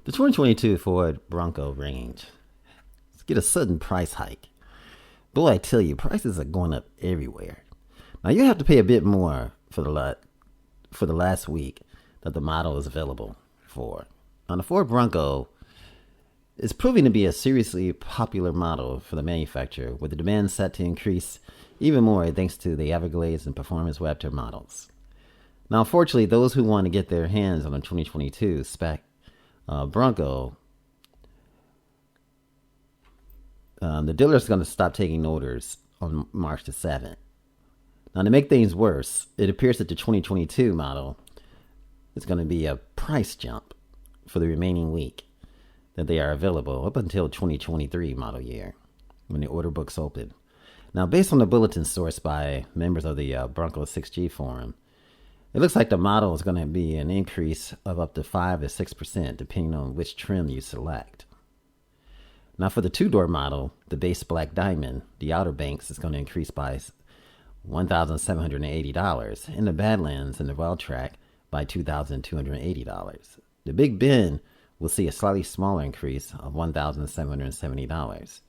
The 2022 Ford Bronco range. Let's get a sudden price hike. Boy, I tell you, prices are going up everywhere. Now you have to pay a bit more for the last week that the model is available for. Now the Ford Bronco is proving to be a seriously popular model for the manufacturer, with the demand set to increase even more thanks to the Everglades and Performance Raptor models. Now, unfortunately, those who want to get their hands on a 2022 spec Bronco, the dealer is going to stop taking orders on March the 7th. Now, to make things worse, it appears that the 2022 model is going to be a price jump for the remaining week that they are available up until 2023 model year when the order books open. Now, based on the bulletin sourced by members of the Bronco 6G forum, it looks like the model is going to be an increase of up to 5 to 6% depending on which trim you select. Now, for the two-door model, the base black diamond, the Outer Banks is going to increase by $1,780, and the Badlands and the Wild Track by $2,280. The Big Bend will see a slightly smaller increase of $1,770.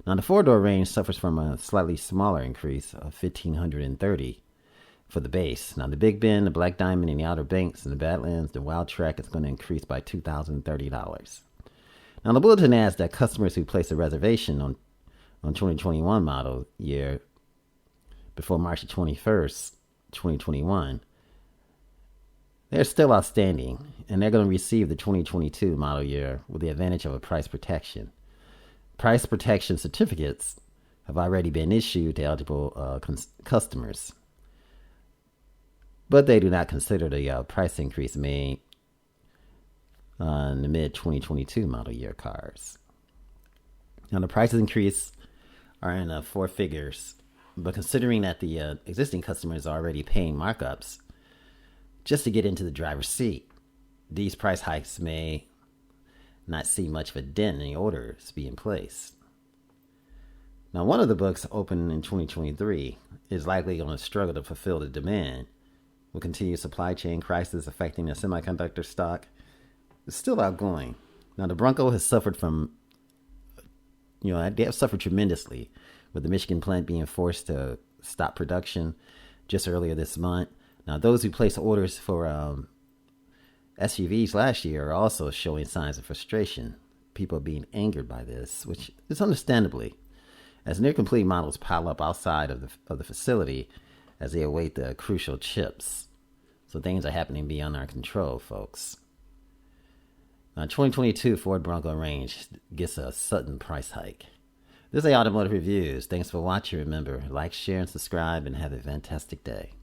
Now, the four-door range suffers from a slightly smaller increase of $1,530 for the base. Now, the Big Bend, the Black Diamond, and the Outer Banks, and the Badlands, the Wild Track is going to increase by $2,030. Now, the bulletin adds that customers who place a reservation on 2021 model year before March 21st, 2021, they're still outstanding, and they're going to receive the 2022 model year with the advantage of a price protection. Price protection certificates have already been issued to eligible customers, but they do not consider the price increase made on the mid-2022 model year cars. Now, the prices increase are in four figures, but considering that the existing customers are already paying markups just to get into the driver's seat, these price hikes may not see much of a dent in the orders being placed. Now, one of the books open in 2023 is likely going to struggle to fulfill the demand, with continued supply chain crisis affecting the semiconductor stock. It's still outgoing. Now, the Bronco has suffered they have suffered tremendously, with the Michigan plant being forced to stop production just earlier this month. Now, those who placed orders for SUVs last year are also showing signs of frustration. People are being angered by this, which is understandably, as near complete models pile up outside of the facility as they await the crucial chips. So things are happening beyond our control, folks. Now, 2022 Ford Bronco range gets a sudden price hike. This is Automotive Reviews. Thanks for watching. Remember, like, share, and subscribe, and have a fantastic day.